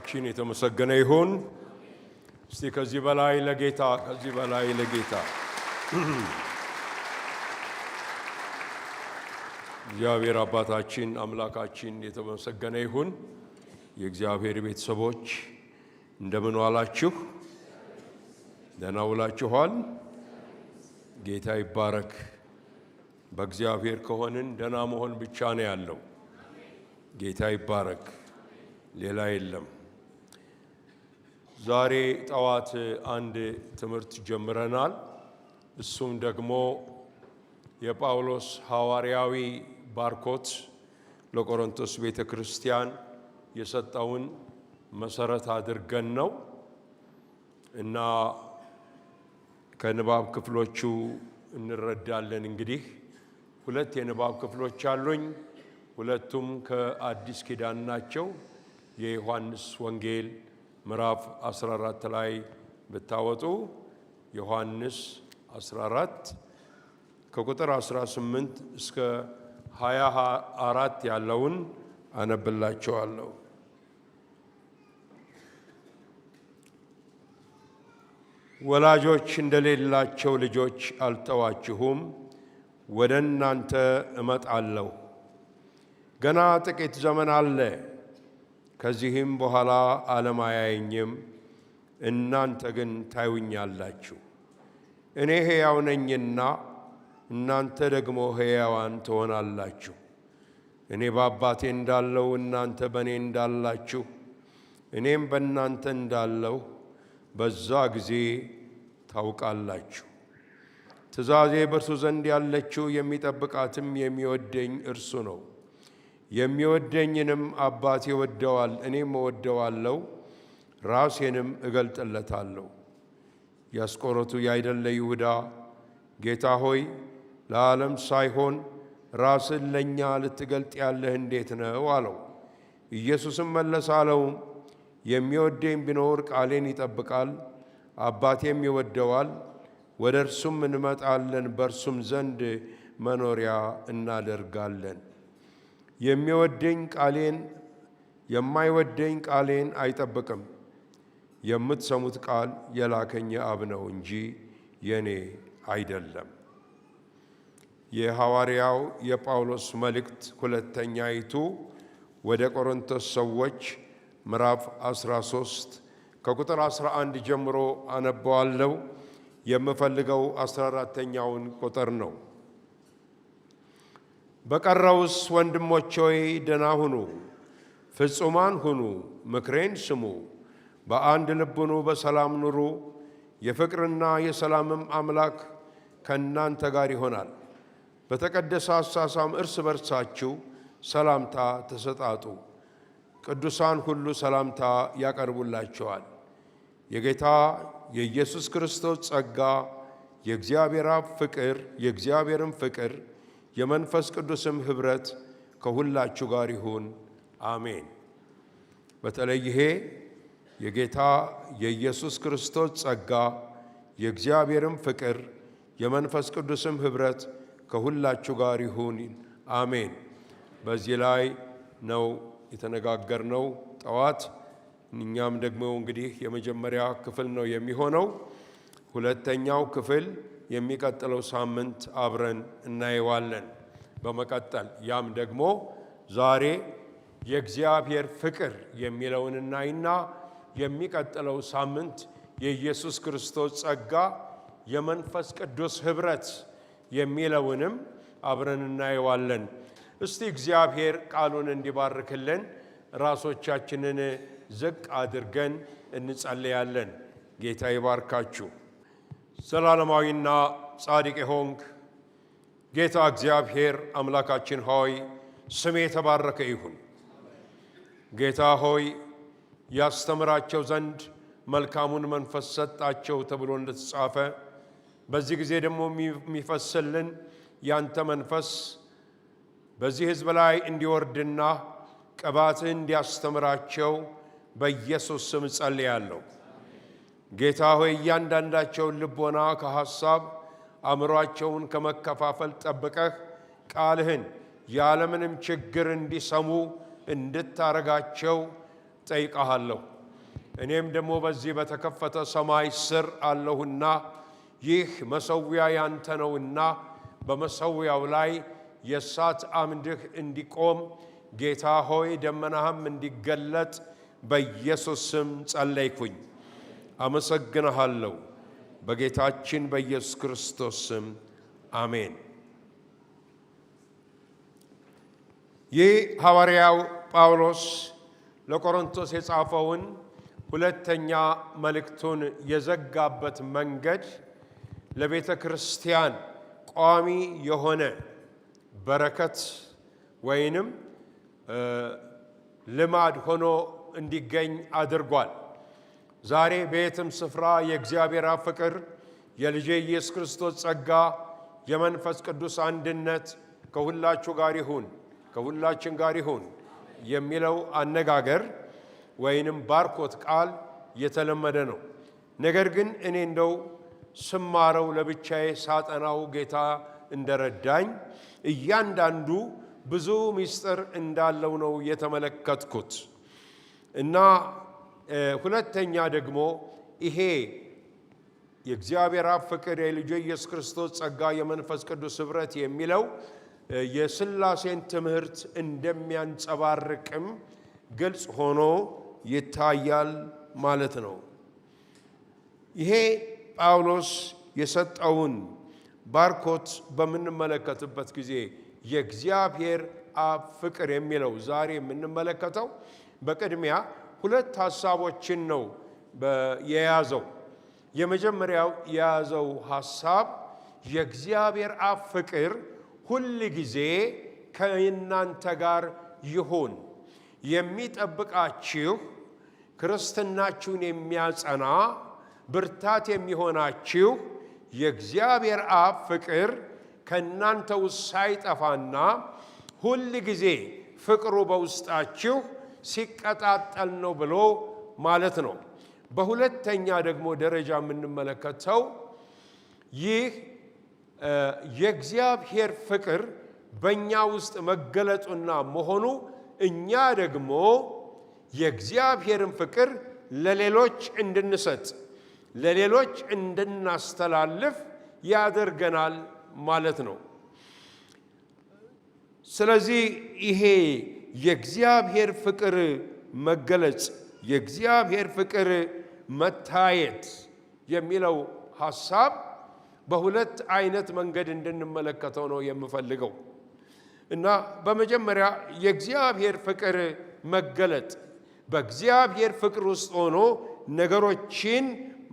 አምላካችን የተመሰገነ ይሁን። እስቲ ከዚህ በላይ ለጌታ እግዚአብሔር አባታችን አምላካችን የተመሰገነ ይሁን። የእግዚአብሔር ቤተሰቦች እንደምን ዋላችሁ? ደህና ውላችኋል? ጌታ ይባረክ። በእግዚአብሔር ከሆንን ደህና መሆን ብቻ ነው ያለው። ጌታ ይባረክ፣ ሌላ የለም። ዛሬ ጠዋት አንድ ትምህርት ጀምረናል። እሱም ደግሞ የጳውሎስ ሐዋርያዊ ባርኮት ለቆሮንቶስ ቤተ ክርስቲያን የሰጠውን መሰረት አድርገን ነው እና ከንባብ ክፍሎቹ እንረዳለን። እንግዲህ ሁለት የንባብ ክፍሎች አሉኝ። ሁለቱም ከአዲስ ኪዳን ናቸው። የዮሐንስ ወንጌል ምዕራፍ 14 ላይ ብታወጡ ዮሐንስ 14 ከቁጥር 18 እስከ 24 ያለውን አነብላችኋለሁ። ወላጆች እንደሌላቸው ልጆች አልተዋችሁም፣ ወደ እናንተ እመጣለሁ። ገና ጥቂት ዘመን አለ፣ ከዚህም በኋላ ዓለም አያየኝም፣ እናንተ ግን ታዩኛላችሁ። እኔ ሕያው ነኝና እናንተ ደግሞ ሕያዋን ትሆናላችሁ። እኔ በአባቴ እንዳለሁ እናንተ በእኔ እንዳላችሁ እኔም በእናንተ እንዳለሁ በዛ ጊዜ ታውቃላችሁ። ትእዛዜ በእርሱ ዘንድ ያለችው የሚጠብቃትም የሚወደኝ እርሱ ነው። የሚወደኝንም አባቴ ይወደዋል፣ እኔም እወደዋለሁ፣ ራሴንም እገልጥለታለሁ። የአስቆሮቱ ያይደለ ይሁዳ ጌታ ሆይ ለዓለም ሳይሆን ራስን ለእኛ ልትገልጥ ያለህ እንዴት ነው አለው። ኢየሱስም መለሰ አለውም፣ የሚወደኝ ቢኖር ቃሌን ይጠብቃል፣ አባቴም ይወደዋል፣ ወደ እርሱም እንመጣለን፣ በእርሱም ዘንድ መኖሪያ እናደርጋለን። የማይወደኝ ቃሌን አይጠብቅም። የምትሰሙት ቃል የላከኝ አብ ነው እንጂ የኔ አይደለም። የሐዋርያው የጳውሎስ መልእክት ሁለተኛይቱ ወደ ቆሮንቶስ ሰዎች ምዕራፍ 13 ከቁጥር 11 ጀምሮ አነበዋለሁ። የምፈልገው 14ኛውን ቁጥር ነው። በቀረውስ ወንድሞች ሆይ ደህና ሁኑ፣ ፍጹማን ሁኑ፣ ምክሬን ስሙ፣ በአንድ ልብ ሁኑ፣ በሰላም ኑሩ። የፍቅርና የሰላምም አምላክ ከእናንተ ጋር ይሆናል። በተቀደሰ አሳሳም እርስ በርሳችሁ ሰላምታ ተሰጣጡ። ቅዱሳን ሁሉ ሰላምታ ያቀርቡላችኋል። የጌታ የኢየሱስ ክርስቶስ ጸጋ፣ የእግዚአብሔር አብ ፍቅር፣ የእግዚአብሔርም ፍቅር፣ የመንፈስ ቅዱስም ኅብረት ከሁላችሁ ጋር ይሁን፣ አሜን። በተለይ ይሄ የጌታ የኢየሱስ ክርስቶስ ጸጋ፣ የእግዚአብሔርም ፍቅር፣ የመንፈስ ቅዱስም ኅብረት ከሁላችሁ ጋር ይሁን፣ አሜን። በዚህ ላይ ነው የተነጋገርነው ጠዋት። እኛም ደግሞ እንግዲህ የመጀመሪያ ክፍል ነው የሚሆነው። ሁለተኛው ክፍል የሚቀጥለው ሳምንት አብረን እናየዋለን። በመቀጠል ያም ደግሞ ዛሬ የእግዚአብሔር ፍቅር የሚለውን እናይና የሚቀጥለው ሳምንት የኢየሱስ ክርስቶስ ጸጋ፣ የመንፈስ ቅዱስ ኅብረት የሚለውንም አብረን እናየዋለን። እስቲ እግዚአብሔር ቃሉን እንዲባርክልን ራሶቻችንን ዝቅ አድርገን እንጸልያለን። ጌታ ይባርካችሁ። ዘላለማዊና ጻድቅ የሆንክ ጌታ እግዚአብሔር አምላካችን ሆይ ስሜ የተባረከ ይሁን። ጌታ ሆይ ያስተምራቸው ዘንድ መልካሙን መንፈስ ሰጣቸው ተብሎ እንደተጻፈ በዚህ ጊዜ ደግሞ የሚፈስልን ያንተ መንፈስ በዚህ ሕዝብ ላይ እንዲወርድና ቅባትህ እንዲያስተምራቸው በኢየሱስ ስም ጸልያለሁ። ጌታ ሆይ እያንዳንዳቸውን ልቦና ከሐሳብ አእምሮአቸውን ከመከፋፈል ጠብቀህ ቃልህን ያለምንም ችግር እንዲሰሙ እንድታረጋቸው ጠይቀሃለሁ። እኔም ደግሞ በዚህ በተከፈተ ሰማይ ስር አለሁና ይህ መሠዊያ ያንተ ነውና በመሠዊያው ላይ የእሳት አምድህ እንዲቆም ጌታ ሆይ ደመናህም እንዲገለጥ በኢየሱስ ስም ጸለይኩኝ። አመሰግንሃለሁ። በጌታችን በኢየሱስ ክርስቶስ ስም አሜን። ይህ ሐዋርያው ጳውሎስ ለቆሮንቶስ የጻፈውን ሁለተኛ መልእክቱን የዘጋበት መንገድ ለቤተ ክርስቲያን ቋሚ የሆነ በረከት ወይንም ልማድ ሆኖ እንዲገኝ አድርጓል። ዛሬ በየትም ስፍራ የእግዚአብሔር አብ ፍቅር፣ የልጄ ኢየሱስ ክርስቶስ ጸጋ፣ የመንፈስ ቅዱስ አንድነት ከሁላችሁ ጋር ይሁን፣ ከሁላችን ጋር ይሁን የሚለው አነጋገር ወይንም ባርኮት ቃል የተለመደ ነው። ነገር ግን እኔ እንደው ስማረው ለብቻዬ ሳጠናው ጌታ እንደረዳኝ እያንዳንዱ ብዙ ምስጢር እንዳለው ነው የተመለከትኩት እና ሁለተኛ ደግሞ ይሄ የእግዚአብሔር አብ ፍቅር፣ የልጁ ኢየሱስ ክርስቶስ ጸጋ፣ የመንፈስ ቅዱስ ኅብረት የሚለው የሥላሴን ትምህርት እንደሚያንጸባርቅም ግልጽ ሆኖ ይታያል ማለት ነው። ይሄ ጳውሎስ የሰጠውን ባርኮት በምንመለከትበት ጊዜ የእግዚአብሔር አብ ፍቅር የሚለው ዛሬ የምንመለከተው በቅድሚያ ሁለት ሐሳቦችን ነው የያዘው። የመጀመሪያው የያዘው ሐሳብ የእግዚአብሔር አብ ፍቅር ሁል ጊዜ ከእናንተ ጋር ይሁን፣ የሚጠብቃችሁ፣ ክርስትናችሁን የሚያጸና ብርታት የሚሆናችሁ የእግዚአብሔር አብ ፍቅር ከእናንተ ውስጥ ሳይጠፋና ሁል ጊዜ ፍቅሩ በውስጣችሁ ሲቀጣጠል ነው ብሎ ማለት ነው። በሁለተኛ ደግሞ ደረጃ የምንመለከተው ይህ የእግዚአብሔር ፍቅር በእኛ ውስጥ መገለጡና መሆኑ እኛ ደግሞ የእግዚአብሔርን ፍቅር ለሌሎች እንድንሰጥ፣ ለሌሎች እንድናስተላልፍ ያደርገናል ማለት ነው። ስለዚህ ይሄ የእግዚአብሔር ፍቅር መገለጽ፣ የእግዚአብሔር ፍቅር መታየት የሚለው ሐሳብ በሁለት አይነት መንገድ እንድንመለከተው ነው የምፈልገው እና በመጀመሪያ የእግዚአብሔር ፍቅር መገለጥ በእግዚአብሔር ፍቅር ውስጥ ሆኖ ነገሮችን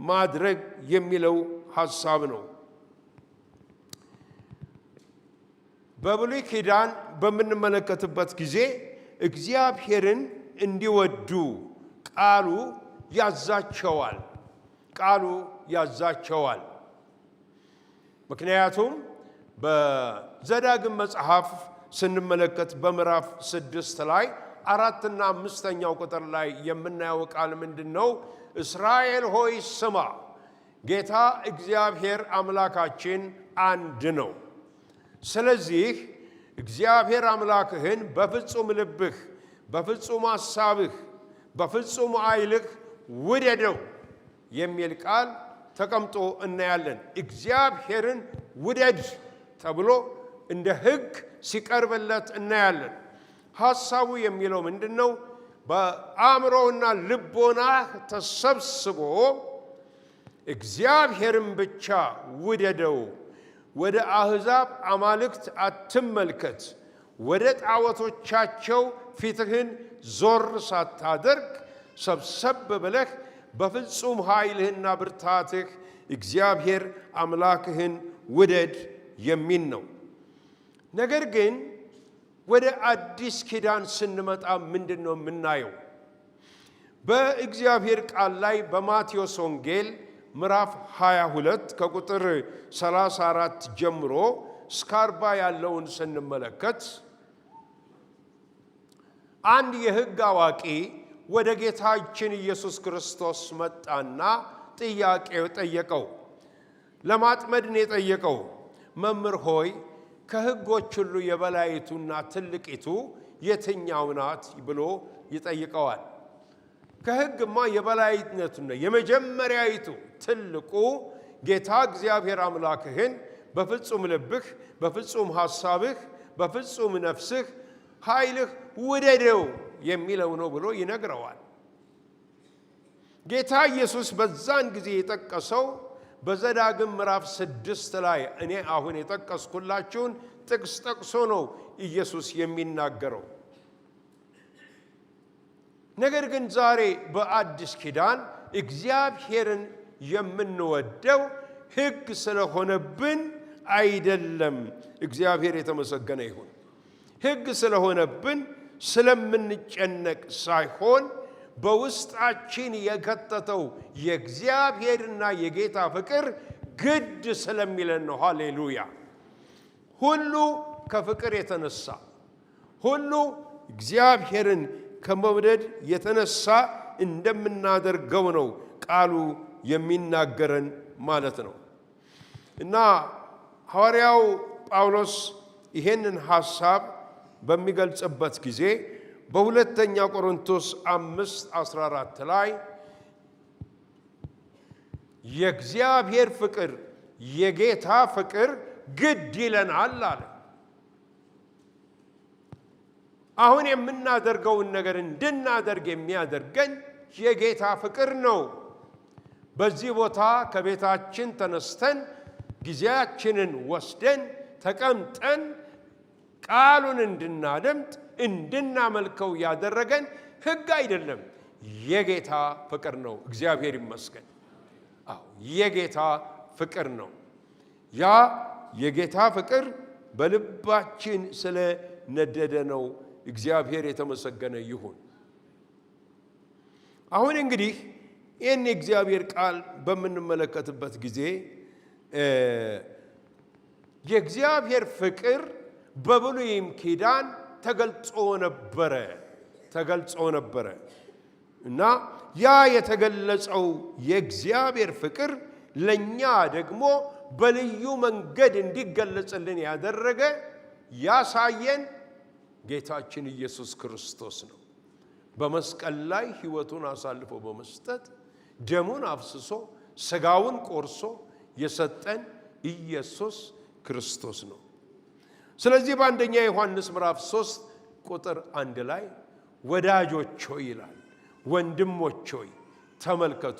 ማድረግ የሚለው ሐሳብ ነው። በብሉይ ኪዳን በምንመለከትበት ጊዜ እግዚአብሔርን እንዲወዱ ቃሉ ያዛቸዋል። ምክንያቱም በዘዳግም መጽሐፍ ስንመለከት በምዕራፍ 6 ላይ 4ና 5ኛው ቁጥር ላይ የምናየው ቃል ምንድን ነው? እስራኤል ሆይ ስማ፣ ጌታ እግዚአብሔር አምላካችን አንድ ነው። ስለዚህ እግዚአብሔር አምላክህን በፍጹም ልብህ፣ በፍጹም ሐሳብህ፣ በፍጹም ኃይልህ ውደደው የሚል ቃል ተቀምጦ እናያለን። እግዚአብሔርን ውደድ ተብሎ እንደ ሕግ ሲቀርብለት እናያለን። ሐሳቡ የሚለው ምንድን ነው? በአእምሮና ልቦናህ ተሰብስቦ እግዚአብሔርን ብቻ ውደደው፣ ወደ አሕዛብ አማልክት አትመልከት፣ ወደ ጣዖቶቻቸው ፊትህን ዞር ሳታደርግ ሰብሰብ ብለህ በፍጹም ኃይልህና ብርታትህ እግዚአብሔር አምላክህን ውደድ የሚል ነው። ነገር ግን ወደ አዲስ ኪዳን ስንመጣ ምንድን ነው የምናየው? በእግዚአብሔር ቃል ላይ በማቴዎስ ወንጌል ምዕራፍ 22 ከቁጥር 34 ጀምሮ እስከ 40 ያለውን ስንመለከት አንድ የሕግ አዋቂ ወደ ጌታችን ኢየሱስ ክርስቶስ መጣና ጥያቄው ጠየቀው። ለማጥመድን የጠየቀው መምህር ሆይ ከሕጎች ሁሉ የበላይቱና ትልቂቱ የትኛው ናት ብሎ ይጠይቀዋል። ከሕግማ የበላይነቱና የመጀመሪያይቱ ትልቁ ጌታ እግዚአብሔር አምላክህን በፍጹም ልብህ፣ በፍጹም ሐሳብህ፣ በፍጹም ነፍስህ፣ ኃይልህ ውደደው የሚለው ነው ብሎ ይነግረዋል። ጌታ ኢየሱስ በዛን ጊዜ የጠቀሰው በዘዳግም ምዕራፍ 6 ላይ እኔ አሁን የጠቀስኩላችሁን ጥቅስ ጠቅሶ ነው ኢየሱስ የሚናገረው። ነገር ግን ዛሬ በአዲስ ኪዳን እግዚአብሔርን የምንወደው ሕግ ስለሆነብን አይደለም። እግዚአብሔር የተመሰገነ ይሁን። ሕግ ስለሆነብን ስለምንጨነቅ ሳይሆን በውስጣችን የከተተው የእግዚአብሔርና የጌታ ፍቅር ግድ ስለሚለን ነው። ሃሌሉያ! ሁሉ ከፍቅር የተነሳ ሁሉ እግዚአብሔርን ከመውደድ የተነሳ እንደምናደርገው ነው ቃሉ የሚናገረን ማለት ነው። እና ሐዋርያው ጳውሎስ ይሄንን ሐሳብ በሚገልጽበት ጊዜ በሁለተኛ ቆሮንቶስ 5:14 ላይ የእግዚአብሔር ፍቅር የጌታ ፍቅር ግድ ይለናል አለ። አሁን የምናደርገውን ነገር እንድናደርግ የሚያደርገን የጌታ ፍቅር ነው። በዚህ ቦታ ከቤታችን ተነስተን ጊዜያችንን ወስደን ተቀምጠን ቃሉን እንድናደምጥ እንድናመልከው ያደረገን ሕግ አይደለም፣ የጌታ ፍቅር ነው። እግዚአብሔር ይመስገን። አዎ የጌታ ፍቅር ነው። ያ የጌታ ፍቅር በልባችን ስለነደደ ነው። እግዚአብሔር የተመሰገነ ይሁን። አሁን እንግዲህ ይህን የእግዚአብሔር ቃል በምንመለከትበት ጊዜ የእግዚአብሔር ፍቅር በብሉይም ኪዳን ተገልጾ ነበረ እና ያ የተገለጸው የእግዚአብሔር ፍቅር ለእኛ ደግሞ በልዩ መንገድ እንዲገለጽልን ያደረገ ያሳየን ጌታችን ኢየሱስ ክርስቶስ ነው። በመስቀል ላይ ሕይወቱን አሳልፎ በመስጠት ደሙን አፍስሶ ሥጋውን ቆርሶ የሰጠን ኢየሱስ ክርስቶስ ነው። ስለዚህ በአንደኛ ዮሐንስ ምዕራፍ 3 ቁጥር 1 ላይ ወዳጆች ሆይ ይላል፣ ወንድሞች ሆይ ተመልከቱ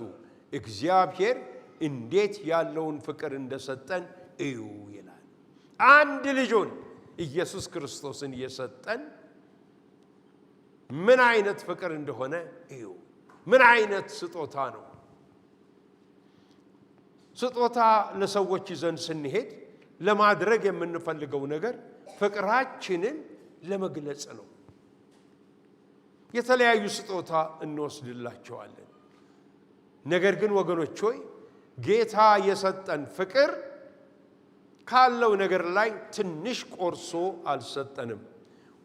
እግዚአብሔር እንዴት ያለውን ፍቅር እንደሰጠን እዩ ይላል። አንድ ልጁን ኢየሱስ ክርስቶስን የሰጠን ምን አይነት ፍቅር እንደሆነ እዩ። ምን አይነት ስጦታ ነው። ስጦታ ለሰዎች ይዘን ስንሄድ ለማድረግ የምንፈልገው ነገር ፍቅራችንን ለመግለጽ ነው። የተለያዩ ስጦታ እንወስድላቸዋለን። ነገር ግን ወገኖች ሆይ ጌታ የሰጠን ፍቅር ካለው ነገር ላይ ትንሽ ቆርሶ አልሰጠንም።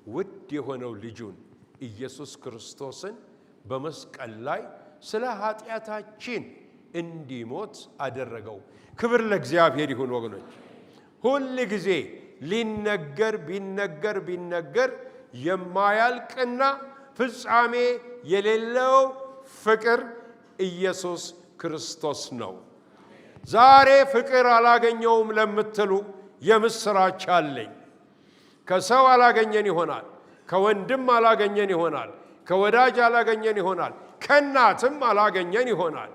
ውድ የሆነው ልጁን ኢየሱስ ክርስቶስን በመስቀል ላይ ስለ ኃጢአታችን እንዲሞት አደረገው። ክብር ለእግዚአብሔር ይሁን። ወገኖች ሁል ጊዜ ቢነገር የማያልቅና ፍጻሜ የሌለው ፍቅር ኢየሱስ ክርስቶስ ነው። ዛሬ ፍቅር አላገኘውም ለምትሉ የምስራች አለኝ። ከሰው አላገኘን ይሆናል፣ ከወንድም አላገኘን ይሆናል፣ ከወዳጅ አላገኘን ይሆናል፣ ከእናትም አላገኘን ይሆናል።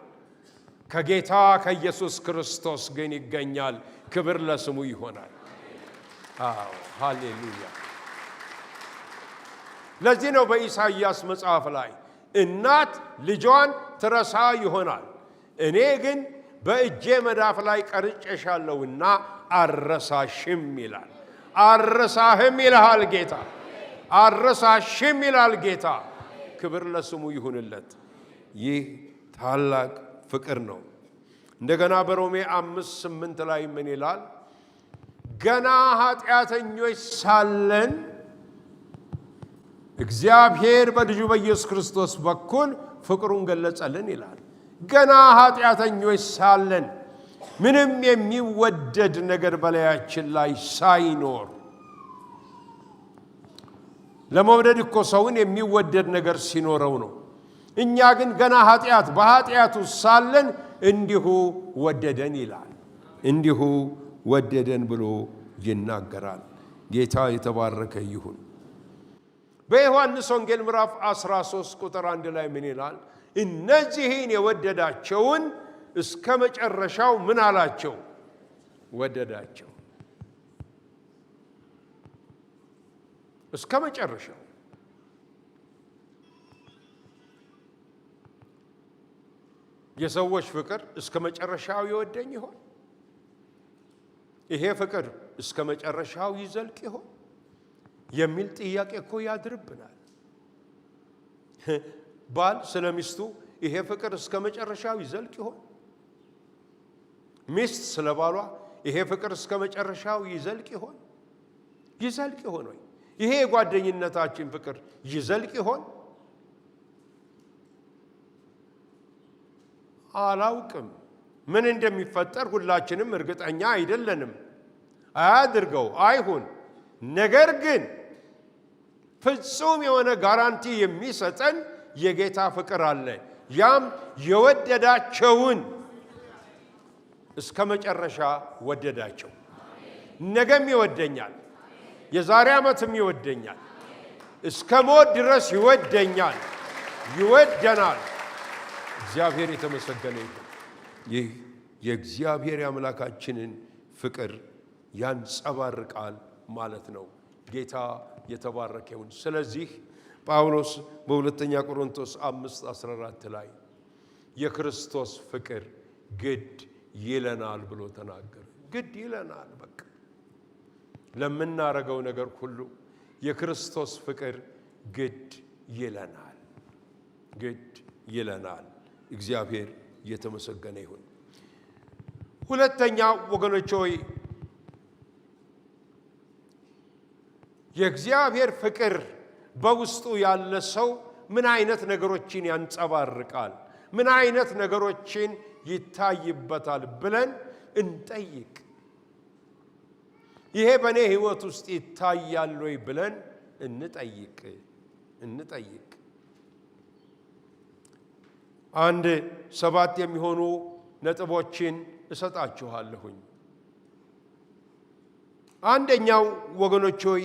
ከጌታ ከኢየሱስ ክርስቶስ ግን ይገኛል። ክብር ለስሙ ይሆናል። አዎ ሃሌሉያ። ለዚህ ነው በኢሳይያስ መጽሐፍ ላይ እናት ልጇን ትረሳ ይሆናል፣ እኔ ግን በእጄ መዳፍ ላይ ቀርጬሻለሁና አልረሳሽም ይላል። አልረሳህም ይልሃል ጌታ። አልረሳሽም ይላል ጌታ። ክብር ለስሙ ይሁንለት። ይህ ታላቅ ፍቅር ነው። እንደገና በሮሜ 5:8 ላይ ምን ይላል? ገና ኃጢአተኞች ሳለን እግዚአብሔር በልጁ በኢየሱስ ክርስቶስ በኩል ፍቅሩን ገለጸልን ይላል። ገና ኃጢአተኞች ሳለን ምንም የሚወደድ ነገር በላያችን ላይ ሳይኖር። ለመውደድ እኮ ሰውን የሚወደድ ነገር ሲኖረው ነው። እኛ ግን ገና በኃጢአቱ ሳለን እንዲሁ ወደደን ይላል። እንዲሁ ወደደን ብሎ ይናገራል። ጌታ የተባረከ ይሁን። በዮሐንስ ወንጌል ምዕራፍ 13 ቁጥር 1 ላይ ምን ይላል? እነዚህን የወደዳቸውን እስከ መጨረሻው ምን አላቸው? ወደዳቸው። እስከ መጨረሻው። የሰዎች ፍቅር እስከ መጨረሻው ይወደኝ ይሆን? ይሄ ፍቅር እስከ መጨረሻው ይዘልቅ ይሆን የሚል ጥያቄ እኮ ያድርብናል። ባል ስለ ሚስቱ ይሄ ፍቅር እስከ መጨረሻው ይዘልቅ ይሆን? ሚስት ስለ ባሏ ይሄ ፍቅር እስከ መጨረሻው ይዘልቅ ይሆን? ይዘልቅ ይሆን ወይ? ይሄ የጓደኝነታችን ፍቅር ይዘልቅ ይሆን? አላውቅም። ምን እንደሚፈጠር ሁላችንም እርግጠኛ አይደለንም። አያድርገው፣ አይሁን። ነገር ግን ፍጹም የሆነ ጋራንቲ የሚሰጠን የጌታ ፍቅር አለ። ያም የወደዳቸውን እስከ መጨረሻ ወደዳቸው። ነገም ይወደኛል፣ የዛሬ ዓመትም ይወደኛል፣ እስከ ሞት ድረስ ይወደኛል፣ ይወደናል። እግዚአብሔር የተመሰገነ ይሁን። ይህ የእግዚአብሔር የአምላካችንን ፍቅር ያንጸባርቃል ማለት ነው። ጌታ የተባረከ ይሁን። ስለዚህ ጳውሎስ በሁለተኛ ቆሮንቶስ 5:14 ላይ የክርስቶስ ፍቅር ግድ ይለናል ብሎ ተናገረ። ግድ ይለናል። በቃ ለምናረገው ነገር ሁሉ የክርስቶስ ፍቅር ግድ ይለናል። ግድ ይለናል። እግዚአብሔር የተመሰገነ ይሁን። ሁለተኛ ወገኖች ሆይ የእግዚአብሔር ፍቅር በውስጡ ያለ ሰው ምን አይነት ነገሮችን ያንጸባርቃል? ምን አይነት ነገሮችን ይታይበታል ብለን እንጠይቅ። ይሄ በእኔ ሕይወት ውስጥ ይታያል ወይ ብለን እንጠይቅ። አንድ 7 የሚሆኑ ነጥቦችን እሰጣችኋለሁኝ። አንደኛው ወገኖች ሆይ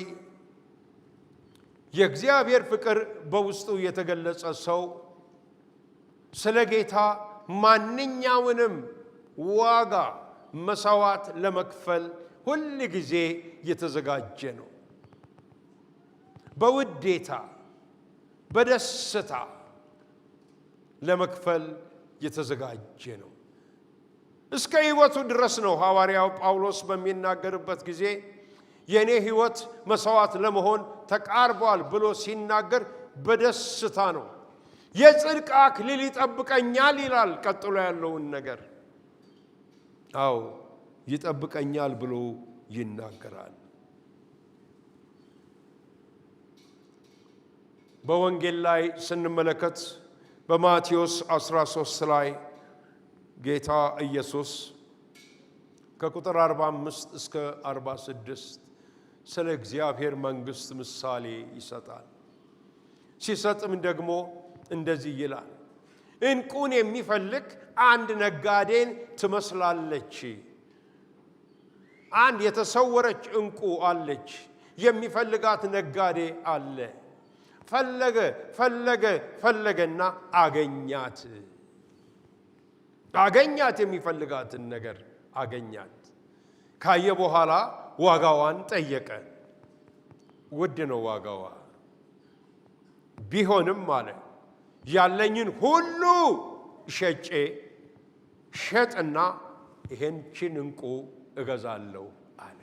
የእግዚአብሔር ፍቅር በውስጡ የተገለጸ ሰው ስለ ጌታ ማንኛውንም ዋጋ መሰዋት ለመክፈል ሁል ጊዜ የተዘጋጀ ነው። በውዴታ በደስታ ለመክፈል የተዘጋጀ ነው። እስከ ሕይወቱ ድረስ ነው። ሐዋርያው ጳውሎስ በሚናገርበት ጊዜ የኔ ሕይወት መሰዋት ለመሆን ተቃርቧል ብሎ ሲናገር በደስታ ነው። የጽድቅ አክሊል ይጠብቀኛል ይላል። ቀጥሎ ያለውን ነገር አዎ ይጠብቀኛል ብሎ ይናገራል። በወንጌል ላይ ስንመለከት በማቴዎስ 13 ላይ ጌታ ኢየሱስ ከቁጥር 45 እስከ 46 ስለ እግዚአብሔር መንግሥት ምሳሌ ይሰጣል። ሲሰጥም ደግሞ እንደዚህ ይላል። ዕንቁን የሚፈልግ አንድ ነጋዴን ትመስላለች። አንድ የተሰወረች ዕንቁ አለች። የሚፈልጋት ነጋዴ አለ። ፈለገና አገኛት። የሚፈልጋትን ነገር አገኛት። ካየ በኋላ ዋጋዋን ጠየቀ። ውድ ነው ዋጋዋ። ቢሆንም አለ ያለኝን ሁሉ ሸጥና ይሄንችን ዕንቁ እገዛለሁ አለ።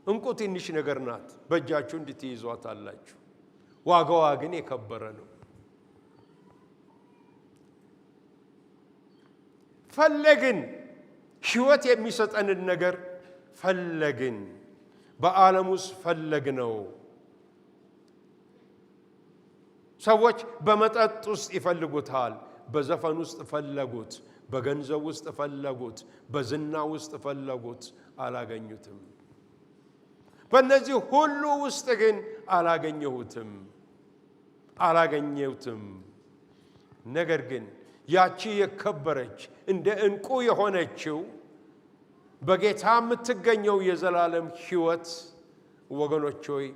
ዕንቁ ትንሽ ነገር ናት፣ በእጃችሁ እንድትይዟት አላችሁ። ዋጋዋ ግን የከበረ ነው። ፈለግን፣ ሕይወት የሚሰጠንን ነገር ፈለግን። በዓለም ውስጥ ፈለግነው። ሰዎች በመጠጥ ውስጥ ይፈልጉታል፣ በዘፈን ውስጥ ፈለጉት፣ በገንዘብ ውስጥ ፈለጉት፣ በዝና ውስጥ ፈለጉት፣ አላገኙትም። በእነዚህ ሁሉ ውስጥ ግን አላገኘሁትም። አላገኘሁትም። ነገር ግን ያቺ የከበረች እንደ ዕንቁ የሆነችው በጌታ የምትገኘው የዘላለም ሕይወት ወገኖች ሆይ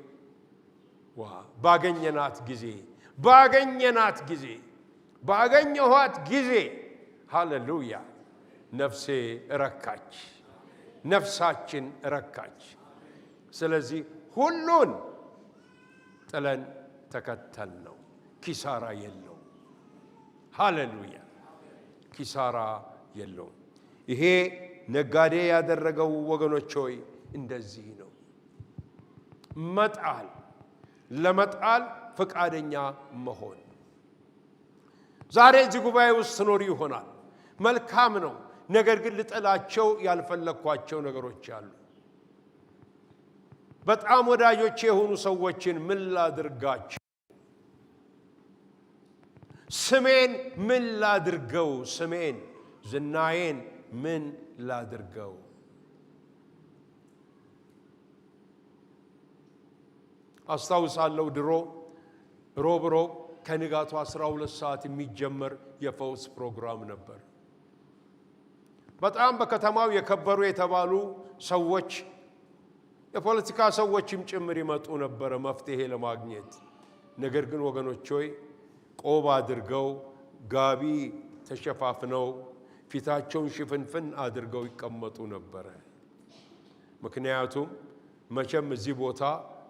ባገኘኋት ጊዜ ሃሌሉያ ነፍሴ ረካች፣ ነፍሳችን ረካች። ስለዚህ ሁሉን ጥለን ተከተል ነው። ኪሳራ የለው። ሃሌሉያ ኪሳራ የለው። ይሄ ነጋዴ ያደረገው ወገኖች ሆይ እንደዚህ ነው። ለመጣል ፈቃደኛ መሆን። ዛሬ እዚህ ጉባኤ ውስጥ ትኖር ይሆናል። መልካም ነው። ነገር ግን ልጠላቸው ያልፈለኳቸው ነገሮች አሉ። በጣም ወዳጆች የሆኑ ሰዎችን ምን ላድርጋቸው? ስሜን ምን ላድርገው? ዝናዬን ምን ላድርገው? አስታውሳለሁ ድሮ ሮብ ከንጋቱ 12 ሰዓት የሚጀመር የፈውስ ፕሮግራም ነበር። በጣም በከተማው የከበሩ የተባሉ ሰዎች፣ የፖለቲካ ሰዎችም ጭምር ይመጡ ነበር መፍትሄ ለማግኘት። ነገር ግን ወገኖች ሆይ ቆብ አድርገው ጋቢ ተሸፋፍነው ፊታቸውን ሽፍንፍን አድርገው ይቀመጡ ነበር። ምክንያቱም መቼም እዚህ ቦታ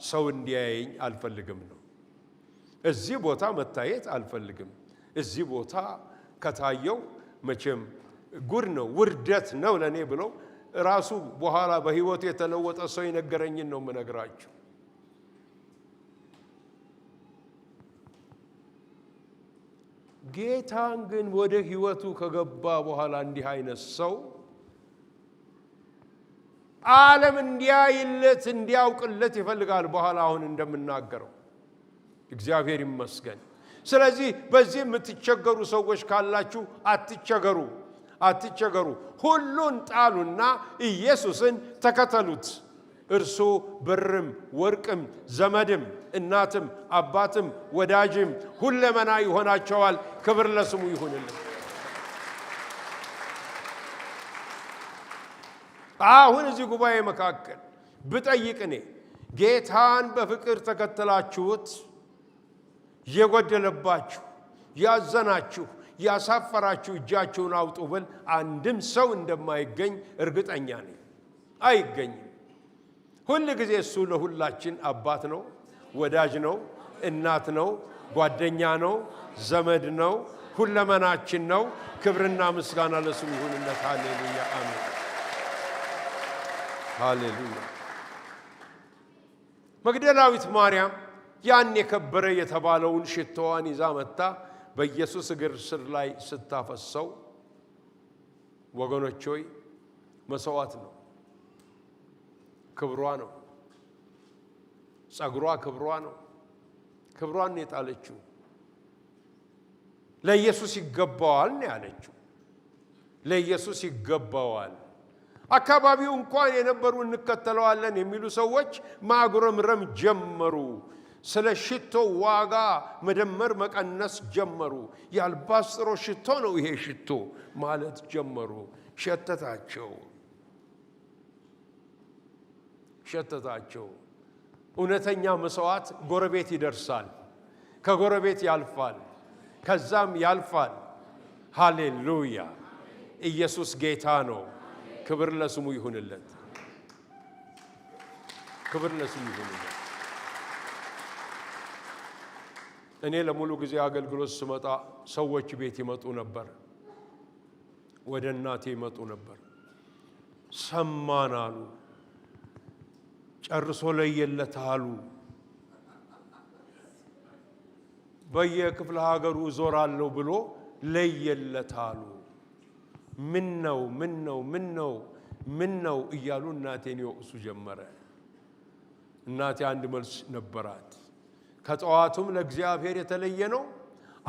ሰው እንዲያየኝ አልፈልግም ነው። እዚህ ቦታ መታየት አልፈልግም። እዚህ ቦታ ከታየው መቼም ጉድ ነው፣ ውርደት ነው ለኔ ብለው ራሱ በኋላ በህይወቱ የተለወጠ ሰው የነገረኝን ነው የምነግራችሁ። ጌታን ግን ወደ ህይወቱ ከገባ በኋላ እንዲህ አይነት ሰው ዓለም እንዲያይለት እንዲያውቅለት ይፈልጋል። በኋላ አሁን እንደምናገረው እግዚአብሔር ይመስገን። ስለዚህ በዚህ የምትቸገሩ ሰዎች ካላችሁ አትቸገሩ። ሁሉን ጣሉና ኢየሱስን ተከተሉት። እርሱ ብርም ወርቅም ዘመድም እናትም አባትም ወዳጅም ሁለመና ይሆናቸዋል። ክብር ለስሙ ይሁንልን። አሁን እዚህ ጉባኤ መካከል ብጠይቅ እኔ ጌታን በፍቅር ተከተላችሁት፣ የጎደለባችሁ ያዘናችሁ ያሳፈራችሁ እጃችሁን አውጡ ብል አንድም ሰው እንደማይገኝ እርግጠኛ ነኝ። አይገኝም። ሁል ጊዜ እሱ ለሁላችን አባት ነው፣ ወዳጅ ነው፣ እናት ነው፣ ጓደኛ ነው፣ ዘመድ ነው፣ ሁለመናችን ነው። ክብርና ምስጋና ለስሙ ይሁንለት። ሃሌሉያ አሜን። ሃሌሉያ። መግደላዊት ማርያም ያን የከበረ የተባለውን ሽቶዋን ይዛ መጣ በኢየሱስ እግር ስር ላይ ስታፈሰው፣ ወገኖች ሆይ መስዋዕት ነው፣ ክብሯ ነው፣ ጸጉሯ ክብሯ ነው። ክብሯን የጣለችው ለኢየሱስ ይገባዋል ነው ያለችው። ለኢየሱስ ይገባዋል። አካባቢው እንኳን የነበሩ እንከተለዋለን የሚሉ ሰዎች ማጉረምረም ጀመሩ። ስለ ሽቶ ዋጋ መደመር መቀነስ ጀመሩ። የአልባስጥሮ ሽቶ ነው ይሄ ሽቶ ማለት ጀመሩ። ሸተታቸው። እውነተኛ መስዋዕት ጎረቤት ይደርሳል፣ ከጎረቤት ያልፋል፣ ከዛም ያልፋል። ሃሌሉያ! ኢየሱስ ጌታ ነው። ክብር ለስሙ ይሁንለት። ክብር ለስሙ ይሁንለት። እኔ ለሙሉ ጊዜ አገልግሎት ስመጣ ሰዎች ቤት ይመጡ ነበር፣ ወደ እናቴ ይመጡ ነበር። ሰማን አሉ፣ ጨርሶ ለየለት አሉ። በየክፍለ ሀገሩ ዞራለሁ ብሎ ለየለት አሉ። ምን ነው እያሉ እናቴን ይወቅሱ ጀመረ። እናቴ አንድ መልስ ነበራት። ከጠዋቱም ለእግዚአብሔር የተለየ ነው፣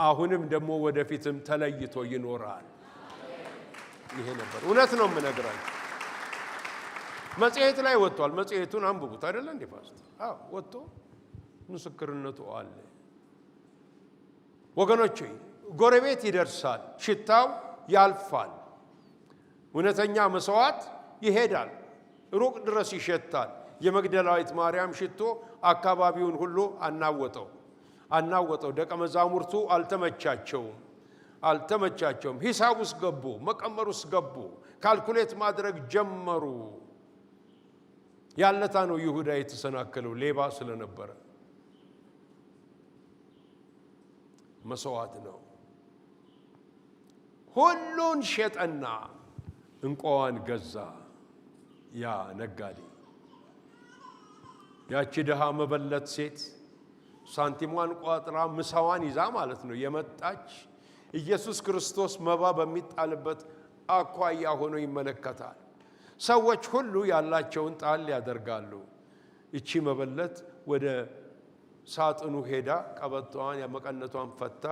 አሁንም ደግሞ ወደፊትም ተለይቶ ይኖራል። ይሄ ነበር። እውነት ነው የምነግራችሁ። መጽሔት ላይ ወጥቷል። መጽሔቱን አንብቡት አይደለ እንዴ ፓስተር? ወጥቶ ምስክርነቱ አለ። ወገኖቼ ጎረቤት ይደርሳል፣ ሽታው ያልፋል። እውነተኛ መስዋዕት ይሄዳል፣ ሩቅ ድረስ ይሸታል። የመግደላዊት ማርያም ሽቶ አካባቢውን ሁሉ አናወጠው። ደቀ መዛሙርቱ አልተመቻቸውም። ሂሳብ ውስጥ ገቡ፣ መቀመር ውስጥ ገቡ፣ ካልኩሌት ማድረግ ጀመሩ። ያለታ ነው ይሁዳ የተሰናከለው ሌባ ስለነበረ። መስዋዕት ነው። ሁሉን ሸጠና እንቋዋን ገዛ። ያ ነጋዴ ያቺ ድሃ መበለት ሴት ሳንቲሟን ቋጥራ ምሳዋን ይዛ ማለት ነው የመጣች ኢየሱስ ክርስቶስ መባ በሚጣልበት አኳያ ሆኖ ይመለከታል። ሰዎች ሁሉ ያላቸውን ጣል ያደርጋሉ። እቺ መበለት ወደ ሳጥኑ ሄዳ ቀበቷን ያመቀነቷን ፈታ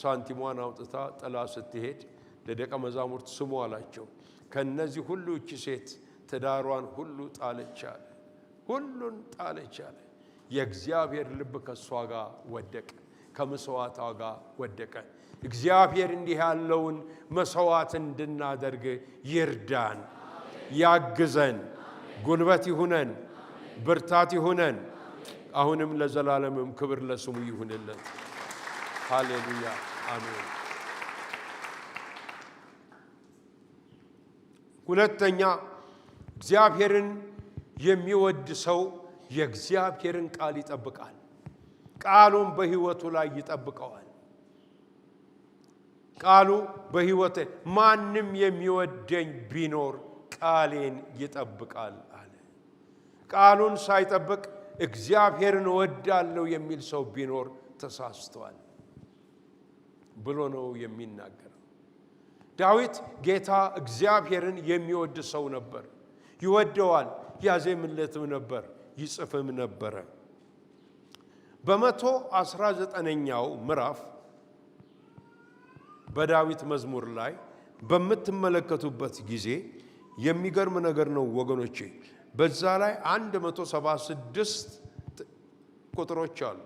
ሳንቲሟን አውጥታ ጥላ ስትሄድ ለደቀ መዛሙርት ስሙ አላቸው፣ ከነዚህ ሁሉ እቺ ሴት ትዳሯን ሁሉ ጣለች አለ። ሁሉን ጣለች አለ። የእግዚአብሔር ልብ ከሷ ጋር ወደቀ፣ ከመስዋዕቷ ጋር ወደቀ። እግዚአብሔር እንዲህ ያለውን መስዋዕት እንድናደርግ ይርዳን፣ ያግዘን፣ ጉልበት ይሁነን፣ ብርታት ይሁነን። አሁንም ለዘላለምም ክብር ለስሙ ይሁንለት። ሃሌሉያ አሜን። ሁለተኛ እግዚአብሔርን የሚወድ ሰው የእግዚአብሔርን ቃል ይጠብቃል። ቃሉን በሕይወቱ ላይ ይጠብቀዋል። ቃሉ በሕይወቴ ማንም የሚወደኝ ቢኖር ቃሌን ይጠብቃል አለ። ቃሉን ሳይጠብቅ እግዚአብሔርን እወዳለሁ የሚል ሰው ቢኖር ተሳስቷል ብሎ ነው የሚናገረው። ዳዊት ጌታ እግዚአብሔርን የሚወድ ሰው ነበር። ይወደዋል፣ ያዜምለትም ነበር፣ ይጽፍም ነበረ። በ119ኛው ምዕራፍ በዳዊት መዝሙር ላይ በምትመለከቱበት ጊዜ የሚገርም ነገር ነው ወገኖቼ። በዛ ላይ 176 ቁጥሮች አሉ።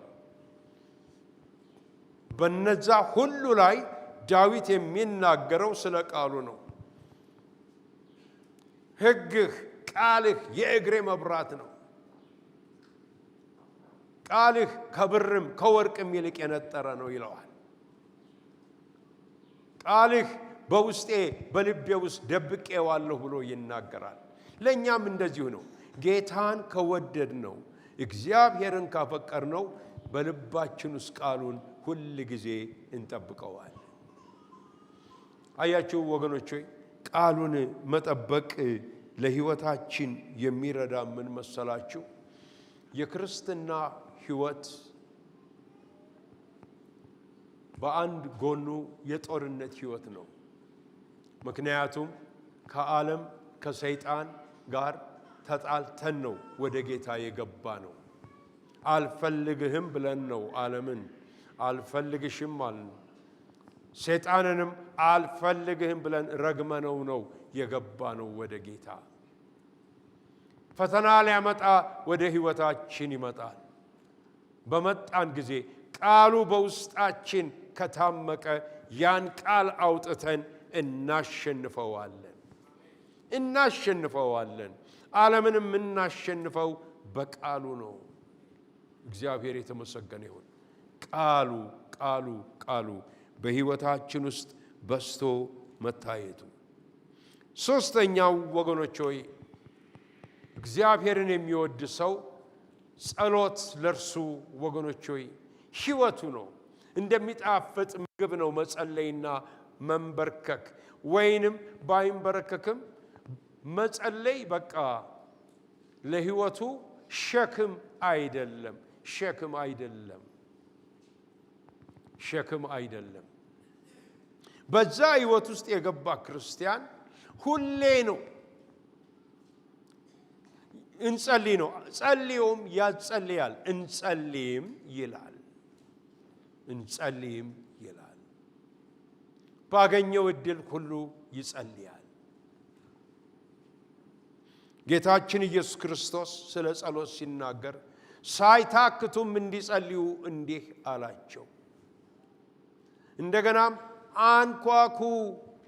በነዛ ሁሉ ላይ ዳዊት የሚናገረው ስለ ቃሉ ነው። ሕግህ ቃልህ የእግሬ መብራት ነው። ቃልህ ከብርም ከወርቅም ይልቅ የነጠረ ነው ይለዋል። ቃልህ በውስጤ በልቤ ውስጥ ደብቄዋለሁ ብሎ ይናገራል። ለእኛም እንደዚሁ ነው። ጌታን ከወደድ ነው፣ እግዚአብሔርን ካፈቀር ነው፣ በልባችን ውስጥ ቃሉን ሁል ጊዜ እንጠብቀዋል። አያችሁ ወገኖች፣ ቃሉን መጠበቅ ለሕይወታችን የሚረዳ ምን መሰላችሁ? የክርስትና ሕይወት በአንድ ጎኑ የጦርነት ሕይወት ነው። ምክንያቱም ከዓለም ከሰይጣን ጋር ተጣልተን ነው ወደ ጌታ የገባ ነው። አልፈልግህም ብለን ነው ዓለምን፣ አልፈልግሽም አልን። ሰይጣንንም አልፈልግህም ብለን ረግመነው ነው የገባ ነው ወደ ጌታ። ፈተና ሊያመጣ ወደ ሕይወታችን ይመጣል። በመጣን ጊዜ ቃሉ በውስጣችን ከታመቀ ያን ቃል አውጥተን እናሸንፈዋለን። ዓለምንም እናሸንፈው በቃሉ ነው። እግዚአብሔር የተመሰገነ ይሁን። ቃሉ በሕይወታችን ውስጥ በስቶ መታየቱ። ሦስተኛው ወገኖች ሆይ እግዚአብሔርን የሚወድ ሰው ጸሎት ለርሱ ወገኖች ሆይ ሕይወቱ ነው። እንደሚጣፍጥ ምግብ ነው መጸለይና መንበርከክ። ወይንም ባይንበረከክም መጸለይ በቃ ለሕይወቱ ሸክም አይደለም። በዛ ሕይወት ውስጥ የገባ ክርስቲያን ሁሌ ነው እንጸልይ ነው። ጸልዮም ያጸልያል፣ እንጸልይም ይላል። ባገኘው እድል ሁሉ ይጸልያል። ጌታችን ኢየሱስ ክርስቶስ ስለ ጸሎት ሲናገር ሳይታክቱም እንዲጸልዩ እንዲህ አላቸው። እንደገናም አንኳኩ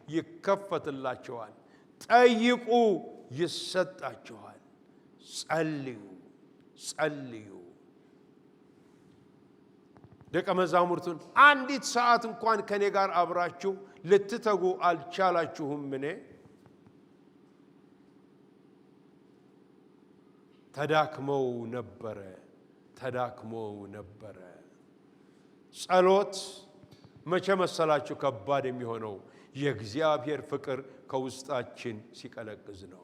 ይከፈትላችኋል፣ ጠይቁ ይሰጣችኋል፣ ጸልዩ ጸልዩ። ደቀ መዛሙርቱን አንዲት ሰዓት እንኳን ከኔ ጋር አብራችሁ ልትተጉ አልቻላችሁምን? ተዳክመው ነበረ። ጸሎት መቼ መሰላችሁ ከባድ የሚሆነው? የእግዚአብሔር ፍቅር ከውስጣችን ሲቀለቅዝ ነው።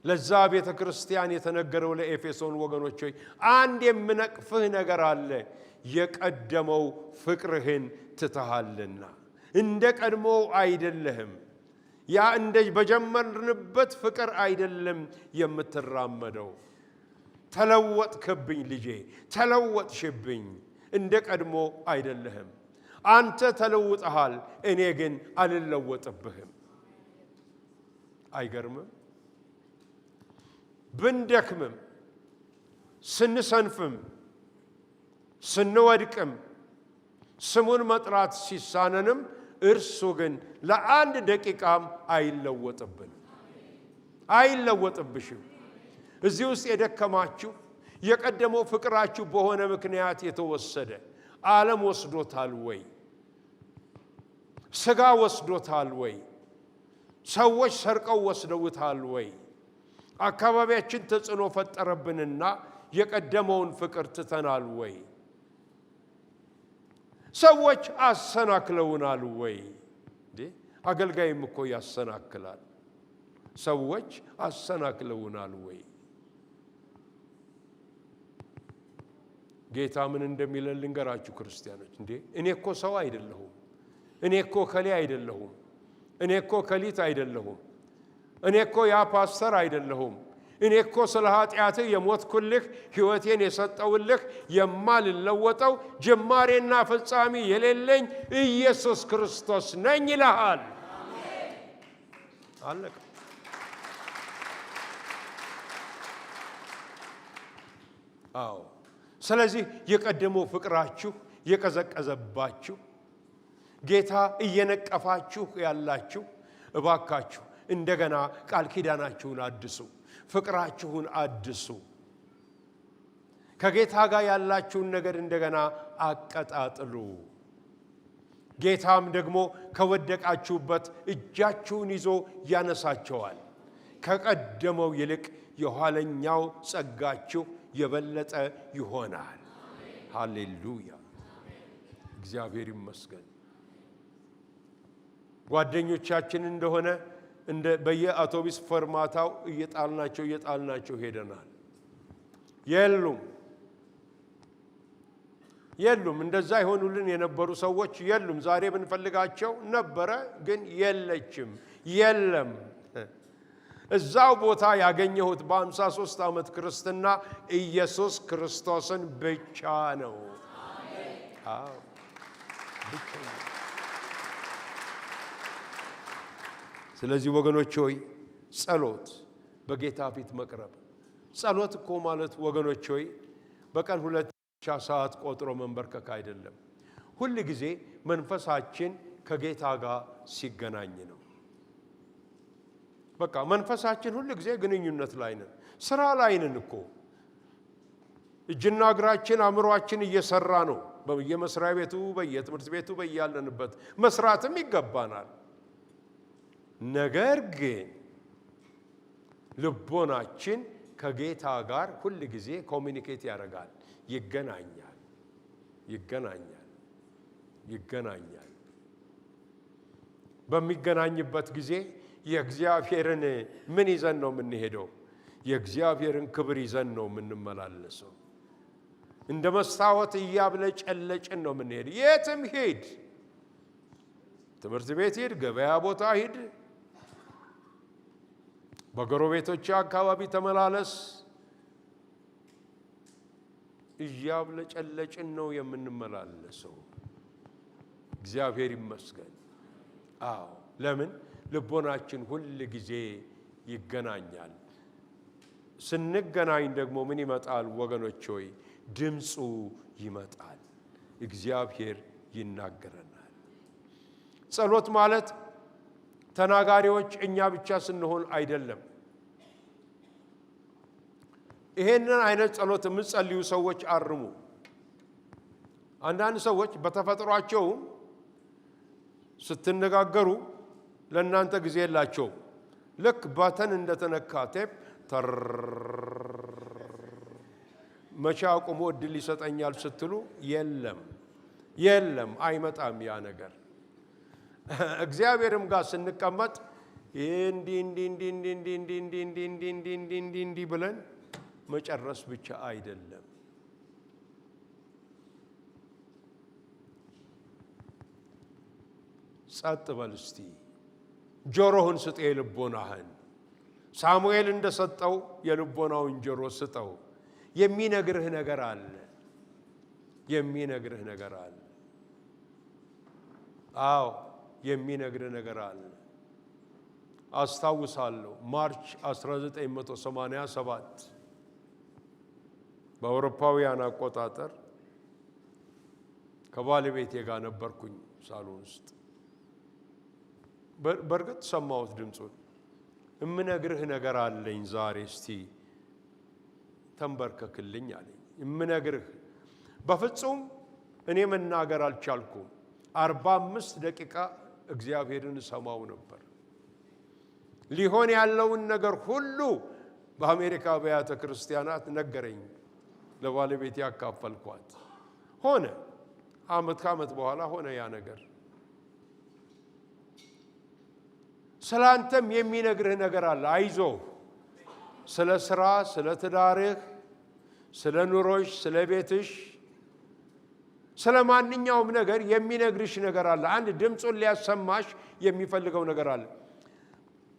ለዛ ቤተ ክርስቲያን የተነገረው ለኤፌሶን ወገኖች ሆይ አንድ የምነቅፍህ ነገር አለ፣ የቀደመው ፍቅርህን ትተሃልና እንደ ቀድሞው አይደለህም። ያ እንደ በጀመርንበት ፍቅር አይደለም የምትራመደው። ተለወጥክብኝ ልጄ፣ ተለወጥሽብኝ፣ እንደ ቀድሞ አይደለህም። አንተ ተለውጠሃል፣ እኔ ግን አልለወጥብህም። አይገርምም? ብንደክምም ስንሰንፍም ስንወድቅም ስሙን መጥራት ሲሳነንም እርሱ ግን ለአንድ ደቂቃም አይለወጥብሽም። እዚህ ውስጥ የደከማችሁ የቀደመው ፍቅራችሁ በሆነ ምክንያት የተወሰደ ዓለም ወስዶታል ወይ? ሥጋ ወስዶታል ወይ? ሰዎች ሰርቀው ወስደውታል ወይ? አካባቢያችን ተጽዕኖ ፈጠረብንና የቀደመውን ፍቅር ትተናል ወይ? ሰዎች አሰናክለውናል ወይ? አገልጋይም እኮ ያሰናክላል። ሰዎች አሰናክለውናል ወይ? ጌታ ምን እንደሚለን ልንገራችሁ ክርስቲያኖች። እኔ እኮ ሰው አይደለሁም፣ እኔ እኮ ከሌ አይደለሁም፣ እኔ እኮ ከሊት አይደለሁም፣ እኔ እኮ ያ ፓስተር አይደለሁም፣ እኔ እኮ ስለ ኃጢአትህ የሞትኩልህ ሕይወቴን የሰጠውልህ የማልለወጠው ጅማሬና ፍጻሜ የሌለኝ ኢየሱስ ክርስቶስ ነኝ ይልሃል። አለቀ። አዎ። ስለዚህ የቀደመው ፍቅራችሁ የቀዘቀዘባችሁ ጌታ እየነቀፋችሁ ያላችሁ እባካችሁ እንደገና ቃል ኪዳናችሁን አድሱ፣ ፍቅራችሁን አድሱ። ከጌታ ጋር ያላችሁን ነገር እንደገና አቀጣጥሉ። ጌታም ደግሞ ከወደቃችሁበት እጃችሁን ይዞ ያነሳቸዋል። ከቀደመው ይልቅ የኋለኛው ጸጋችሁ የበለጠ ይሆናል። ሃሌሉያ! እግዚአብሔር ይመስገን። ጓደኞቻችን እንደሆነ በየአውቶቡስ ፈርማታው እየጣልናቸው ሄደናል። የሉም። እንደዛ ይሆኑልን የነበሩ ሰዎች የሉም። ዛሬ ብንፈልጋቸው ነበረ፣ ግን የለም። እዛው ቦታ ያገኘሁት በ53 ዓመት ክርስትና ኢየሱስ ክርስቶስን ብቻ ነው። ስለዚህ ወገኖች ሆይ ጸሎት፣ በጌታ ፊት መቅረብ። ጸሎት እኮ ማለት ወገኖች ሆይ በቀን 2 ሰዓት ቆጥሮ መንበርከክ አይደለም። ሁል ጊዜ መንፈሳችን ከጌታ ጋር ሲገናኝ ነው። በቃ መንፈሳችን ሁሉ ጊዜ ግንኙነት ላይ ነን፣ ስራ ላይ ነን እኮ። እጅና እግራችን አእምሮአችን እየሰራ ነው። በየመስሪያ ቤቱ፣ በየትምህርት ቤቱ፣ በያለንበት መስራትም ይገባናል። ነገር ግን ልቦናችን ከጌታ ጋር ሁል ጊዜ ኮሚኒኬት ያደርጋል፣ ይገናኛል። በሚገናኝበት ጊዜ የእግዚአብሔርን ምን ይዘን ነው የምንሄደው? የእግዚአብሔርን ክብር ይዘን ነው የምንመላለሰው። እንደ መስታወት እያብለጨለጭን ነው የምንሄድ። የትም ሂድ፣ ትምህርት ቤት ሂድ፣ ገበያ ቦታ ሂድ፣ በጎረቤቶች አካባቢ ተመላለስ፣ እያብለጨለጭን ነው የምንመላለሰው። እግዚአብሔር ይመስገን። አዎ፣ ለምን? ልቦናችን ሁል ጊዜ ይገናኛል። ስንገናኝ ደግሞ ምን ይመጣል ወገኖች ሆይ? ድምፁ ይመጣል። እግዚአብሔር ይናገረናል። ጸሎት ማለት ተናጋሪዎች እኛ ብቻ ስንሆን አይደለም። ይሄንን አይነት ጸሎት የምትጸልዩ ሰዎች አርሙ። አንዳንድ ሰዎች በተፈጥሯቸው ስትነጋገሩ ለእናንተ ጊዜ የላቸው። ልክ ባተን እንደተነካ ቴፕ መቼ አቁሞ እድል ይሰጠኛል ስትሉ የለም አይመጣም ያ ነገር። እግዚአብሔርም ጋር ስንቀመጥ እንዲህ ብለን መጨረስ ብቻ አይደለም። ጸጥ በል እስቲ፣ ጆሮህን ስጥ የልቦናህን። ሳሙኤል እንደሰጠው የልቦናውን ጆሮ ስጠው። የሚነግርህ ነገር አለ። አዎ የሚነግርህ ነገር አለ። አስታውሳለሁ ማርች 1987 በአውሮፓውያን አቆጣጠር ከባለቤቴ ጋር ነበርኩኝ ሳሎን ውስጥ። በእርግጥ ሰማሁት ድምፁን። እምነግርህ ነገር አለኝ ዛሬ፣ እስቲ ተንበርከክልኝ አለኝ። እምነግርህ በፍጹም እኔ መናገር አልቻልኩም። 45 ደቂቃ እግዚአብሔርን ሰማው ነበር። ሊሆን ያለውን ነገር ሁሉ በአሜሪካ አብያተ ክርስቲያናት ነገረኝ። ለባለቤቴ ያካፈልኳት። ሆነ። ከዓመት በኋላ ሆነ ያ ነገር። ስላንተም የሚነግርህ ነገር አለ። አይዞህ። ስለ ስራ፣ ስለ ትዳርህ፣ ስለ ኑሮሽ፣ ስለ ቤትሽ፣ ስለ ማንኛውም ነገር የሚነግርሽ ነገር አለ። አንድ ድምፁን ሊያሰማሽ የሚፈልገው ነገር አለ።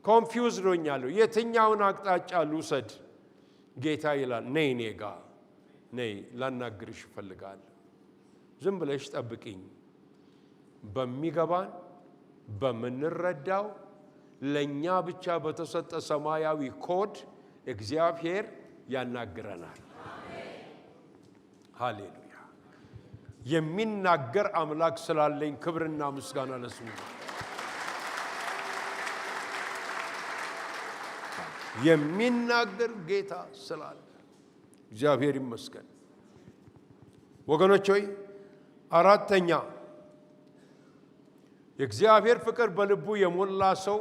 ኮንፊውዝድ ሆኛለሁ። የትኛውን አቅጣጫ ልውሰድ? ጌታ ይላል ነይ እኔ ጋ ነይ፣ ላናግርሽ እፈልጋለሁ። ዝም ብለሽ ጠብቂኝ። በሚገባን በምንረዳው ለእኛ ብቻ በተሰጠ ሰማያዊ ኮድ እግዚአብሔር ያናግረናል። ሃሌሉያ! የሚናገር አምላክ ስላለኝ ክብርና ምስጋና ለስሙ። የሚናገር ጌታ ስላለ እግዚአብሔር ይመስገን። ወገኖች ሆይ አራተኛ የእግዚአብሔር ፍቅር በልቡ የሞላ ሰው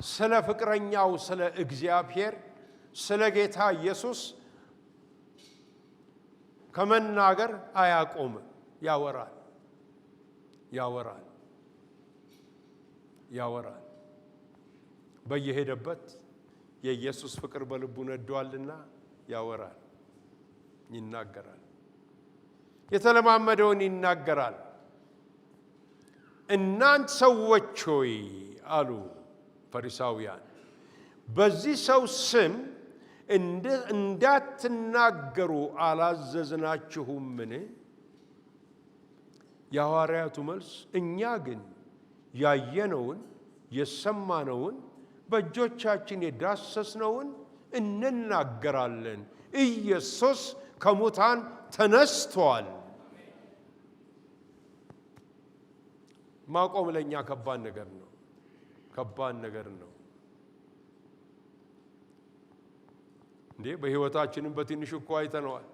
ስለ ፍቅረኛው ስለ እግዚአብሔር ስለ ጌታ ኢየሱስ ከመናገር አያቆምም። ያወራል። በየሄደበት የኢየሱስ ፍቅር በልቡ ነዷልና ያወራል፣ ይናገራል። የተለማመደውን ይናገራል። እናንተ ሰዎች ሆይ አሉ ፈሪሳውያን፣ በዚህ ሰው ስም እንዳትናገሩ አላዘዝናችሁምን? የሐዋርያቱ መልስ እኛ ግን ያየነውን የሰማነውን በእጆቻችን የዳሰስነውን እንናገራለን፣ ኢየሱስ ከሙታን ተነስቷል። ማቆም ለኛ ከባድ ነገር ነው። እንዴ በህይወታችንም በትንሹ እኮ አይተነዋል።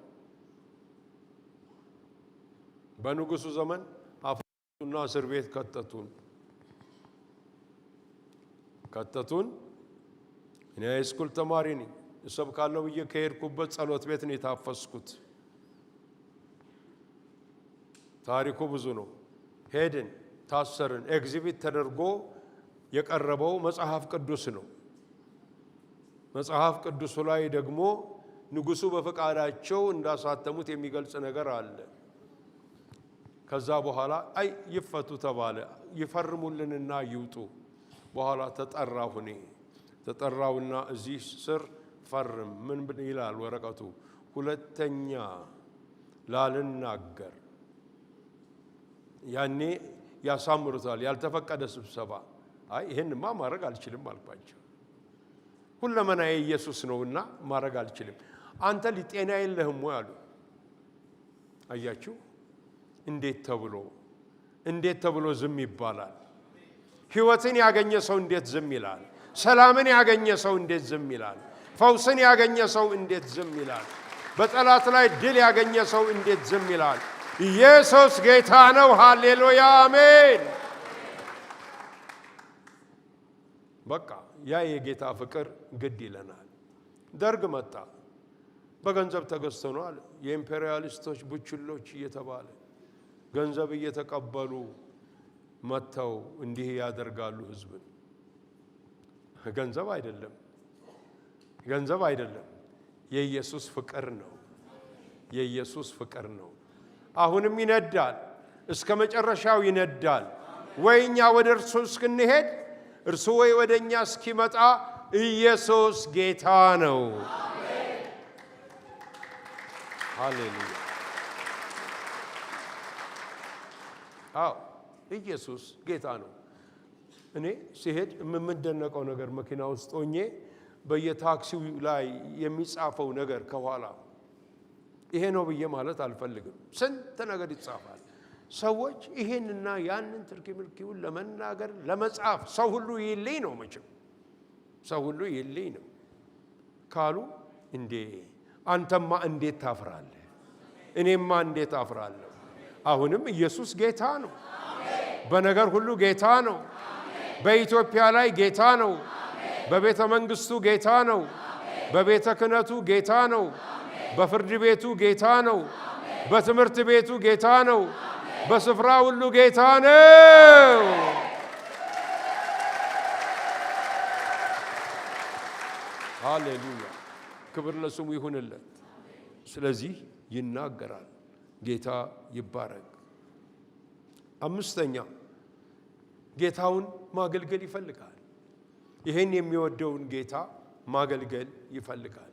በንጉሱ ዘመን አፈቱና እስር ቤት ከተቱን። እኔ ሃይስኩል ተማሪ ነኝ። እሰብካለሁ ብዬ ከሄድኩበት ጸሎት ቤት ነው የታፈስኩት። ታሪኩ ብዙ ነው። ሄድን፣ ታሰርን። ኤግዚቢት ተደርጎ የቀረበው መጽሐፍ ቅዱስ ነው። መጽሐፍ ቅዱሱ ላይ ደግሞ ንጉሱ በፈቃዳቸው እንዳሳተሙት የሚገልጽ ነገር አለ። ከዛ በኋላ ይፈቱ ተባለ። ይፈርሙልንና ይውጡ። በኋላ ተጠራውና እዚህ ስር ፈርም። ምን ይላል ወረቀቱ? ሁለተኛ ላልናገር። ያኔ ያሳምሩታል። ያልተፈቀደ ስብሰባ። ይሄንማ ማድረግ አልችልም አልኳቸው። ሁለመናዬ ኢየሱስ ነውና ማድረግ አልችልም። አንተ ጤና የለህም ወይ አሉ። አያችሁ እንዴት ተብሎ ዝም ይባላል? ሕይወትን ያገኘ ሰው እንዴት ዝም ይላል? ሰላምን ያገኘ ሰው እንዴት ዝም ይላል? ፈውስን ያገኘ ሰው እንዴት ዝም ይላል? በጠላት ላይ ድል ያገኘ ሰው እንዴት ዝም ይላል? ኢየሱስ ጌታ ነው። ሃሌሉያ አሜን። በቃ ያ የጌታ ፍቅር ግድ ይለናል። ደርግ መጣ። በገንዘብ ተገዝተናል። የኢምፔሪያሊስቶች ቡችሎች እየተባለ ገንዘብ እየተቀበሉ መጥተው እንዲህ ያደርጋሉ ህዝብን። ገንዘብ አይደለም፣ የኢየሱስ ፍቅር ነው። የኢየሱስ ፍቅር ነው። አሁንም ይነዳል፣ እስከ መጨረሻው ይነዳል። ወይ እኛ ወደ እርሱ እስክንሄድ እርሱ ወይ ወደ እኛ እስኪመጣ ኢየሱስ ጌታ ነው። ሃሌሉያ። አዎ ኢየሱስ ጌታ ነው። እኔ ሲሄድ የምደነቀው ነገር መኪና ውስጥ ሆኜ በየታክሲው ላይ የሚጻፈው ነገር ከኋላ ይሄ ነው ብዬ ማለት አልፈልግም። ስንት ነገር ይጻፋል። ሰዎች ይሄንና ያንን ትርኪ ምልኪውን ለመናገር ለመጻፍ ሰው ሁሉ ይልኝ ነው መቼም ሰው ሁሉ ይልኝ ነው ካሉ እንዴ አንተማ እንዴት ታፍራለህ? እኔማ እንዴት አፍራለሁ? አሁንም ኢየሱስ ጌታ ነው። በነገር ሁሉ ጌታ ነው። በኢትዮጵያ ላይ ጌታ ነው። በቤተ መንግስቱ ጌታ ነው። በቤተ ክህነቱ ጌታ ነው። በፍርድ ቤቱ ጌታ ነው። በትምህርት ቤቱ ጌታ ነው። በስፍራ ሁሉ ጌታ ነው። ሃሌሉያ ክብር ለስሙ ይሁንለት። ስለዚህ ይናገራል። ጌታ ይባረክ። አምስተኛ ጌታውን ማገልገል ይፈልጋል። ይሄን የሚወደውን ጌታ ማገልገል ይፈልጋል።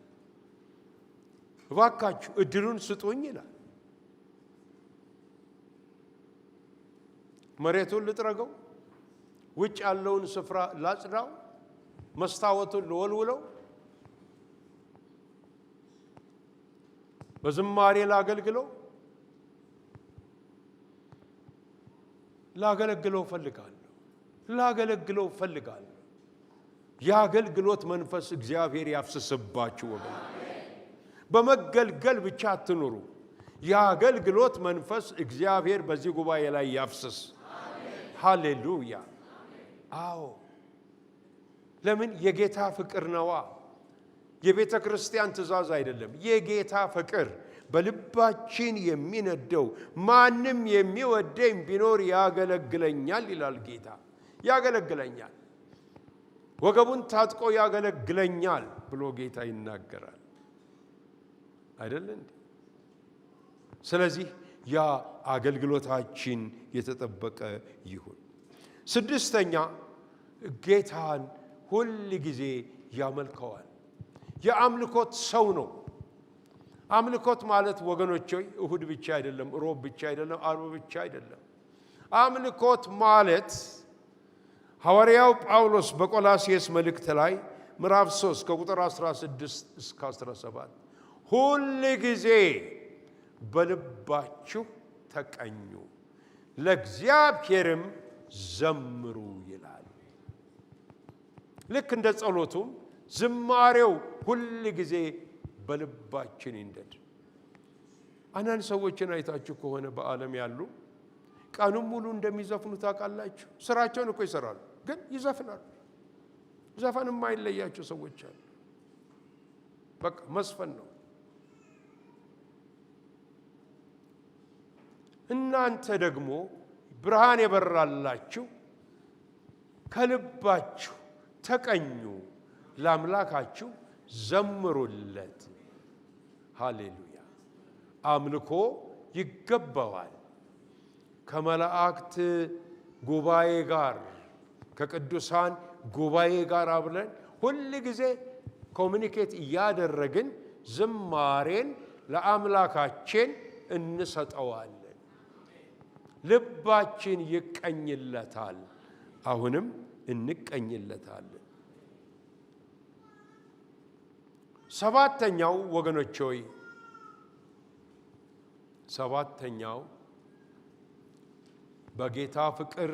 እባካችሁ እድሉን ስጡኝ ይላል። መሬቱን ልጥረገው፣ ውጭ ያለውን ስፍራ ላጽዳው፣ መስታወቱን ልወልውለው፣ በዝማሬ ላገልግለው፣ ላገለግለው ፈልጋለሁ። የአገልግሎት መንፈስ እግዚአብሔር ያፍስስባችሁ ወገን። በመገልገል ብቻ አትኑሩ። የአገልግሎት መንፈስ እግዚአብሔር በዚህ ጉባኤ ላይ ያፍስስ። ሃሌሉያ። አዎ ለምን? የጌታ ፍቅር ነዋ። የቤተ ክርስቲያን ትእዛዝ አይደለም። የጌታ ፍቅር በልባችን የሚነደው ማንም የሚወደኝ ቢኖር ያገለግለኛል ይላል ጌታ። ያገለግለኛል፣ ወገቡን ታጥቆ ያገለግለኛል ብሎ ጌታ ይናገራል አይደል እንዴ? ስለዚህ ያ አገልግሎታችን የተጠበቀ ይሁን። ስድስተኛ ጌታን ሁል ጊዜ ያመልከዋል። የአምልኮት ሰው ነው። አምልኮት ማለት ወገኖች ሆይ እሁድ ብቻ አይደለም፣ ሮብ ብቻ አይደለም፣ አርብ ብቻ አይደለም። አምልኮት ማለት ሐዋርያው ጳውሎስ በቆላስይስ መልእክት ላይ ምዕራፍ 3 ከቁጥር 16 እስከ 17 ሁል ጊዜ በልባችሁ ተቀኙ ለእግዚአብሔርም ዘምሩ ይላል። ልክ እንደ ጸሎቱም ዝማሬው ሁል ጊዜ በልባችን ይንደድ። አንዳንድ ሰዎችን አይታችሁ ከሆነ በዓለም ያሉ ቀኑን ሙሉ እንደሚዘፍኑ ታውቃላችሁ። ስራቸውን እኮ ይሰራሉ፣ ግን ይዘፍናሉ። ዘፈን የማይለያቸው ሰዎች አሉ። በቃ መስፈን ነው። እናንተ ደግሞ ብርሃን የበራላችሁ ከልባችሁ ተቀኙ፣ ለአምላካችሁ ዘምሩለት። ሃሌሉያ። አምልኮ ይገባዋል። ከመላእክት ጉባኤ ጋር ከቅዱሳን ጉባኤ ጋር አብረን ሁል ጊዜ ኮሚኒኬት እያደረግን ዝማሬን ለአምላካችን እንሰጠዋለን። ልባችን ይቀኝለታል፣ አሁንም እንቀኝለታለን። ሰባተኛው ወገኖች ሆይ ሰባተኛው በጌታ ፍቅር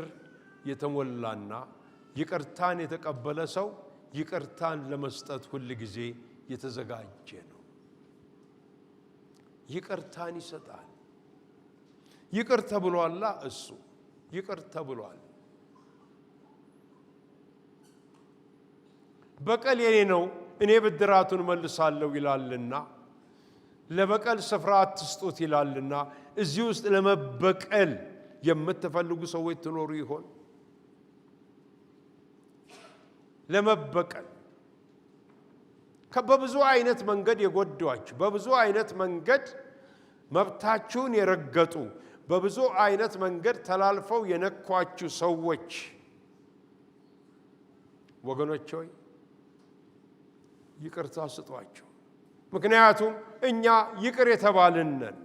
የተሞላና ይቅርታን የተቀበለ ሰው ይቅርታን ለመስጠት ሁሉ ጊዜ የተዘጋጀ ነው። ይቅርታን ይሰጣል። ይቅር ተብሏል። እሱ ይቅር ተብሏል። በቀል የኔ ነው እኔ ብድራቱን መልሳለሁ ይላልና ለበቀል ስፍራ አትስጡት ይላልና እዚህ ውስጥ ለመበቀል የምትፈልጉ ሰዎች ትኖሩ ይሆን? ለመበቀል በብዙ አይነት መንገድ የጎዷችሁ፣ በብዙ አይነት መንገድ መብታችሁን የረገጡ፣ በብዙ አይነት መንገድ ተላልፈው የነኳችሁ ሰዎች ወገኖች ሆይ ይቅርታ ስጧቸው። ምክንያቱም እኛ ይቅር የተባልን ነን።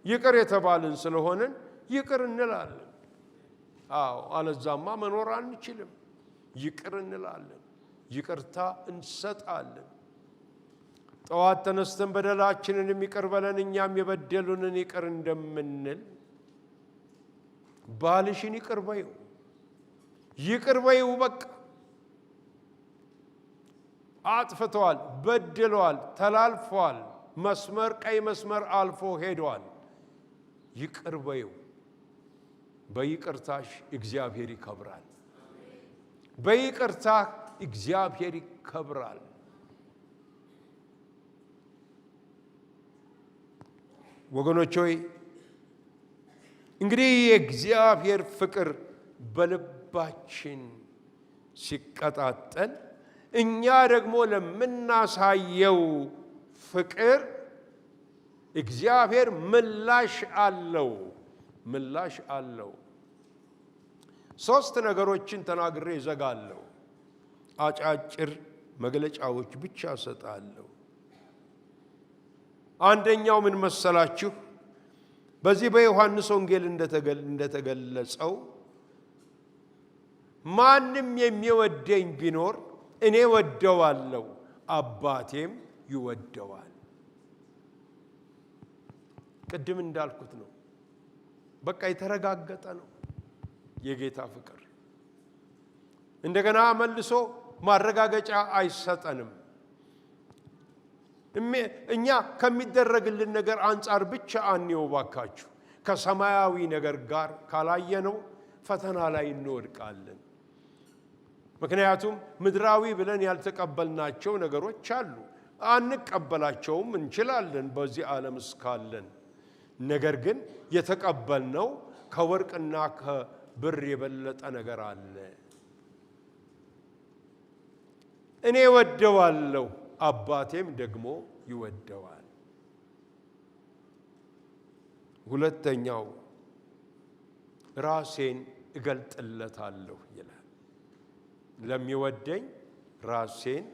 ይቅር የተባልን ስለሆንን ይቅር እንላለን። አዎ፣ አለዛማ መኖር አንችልም። ይቅር እንላለን። ይቅርታ እንሰጣለን። ጠዋት ተነስተን በደላችንን ይቅር በለን እኛም የበደሉንን ይቅር እንደምንል ባልሽን ይቅር በይው፣ ይቅር በይው። በቃ አጥፍቷል፣ በድሏል፣ ተላልፏል፣ መስመር ቀይ መስመር አልፎ ሄዷል። ይቅር በይው። በይቅርታሽ እግዚአብሔር ይከብራል። በይቅርታ እግዚአብሔር ይከብራል። ወገኖች ሆይ እንግዲህ የእግዚአብሔር ፍቅር በልባችን ሲቀጣጠል እኛ ደግሞ ለምናሳየው ፍቅር እግዚአብሔር ምላሽ አለው። ምላሽ አለው። ሶስት ነገሮችን ተናግሬ እዘጋለሁ። አጫጭር መግለጫዎች ብቻ ሰጣለሁ። አንደኛው ምን መሰላችሁ? በዚህ በዮሐንስ ወንጌል እንደተገለጸው ማንም የሚወደኝ ቢኖር እኔ ወደዋለሁ፣ አባቴም ይወደዋል። ቅድም እንዳልኩት ነው። በቃ የተረጋገጠ ነው የጌታ ፍቅር። እንደገና መልሶ ማረጋገጫ አይሰጠንም። እኛ ከሚደረግልን ነገር አንጻር ብቻ አንየው ባካችሁ። ከሰማያዊ ነገር ጋር ካላየነው ፈተና ላይ እንወድቃለን። ምክንያቱም ምድራዊ ብለን ያልተቀበልናቸው ነገሮች አሉ። አንቀበላቸውም እንችላለን በዚህ ዓለም እስካለን። ነገር ግን የተቀበልነው ከወርቅና ከብር የበለጠ ነገር አለ። እኔ ወደዋለሁ፣ አባቴም ደግሞ ይወደዋል። ሁለተኛው ራሴን እገልጥለታለሁ ይላል። ለሚወደኝ ራሴን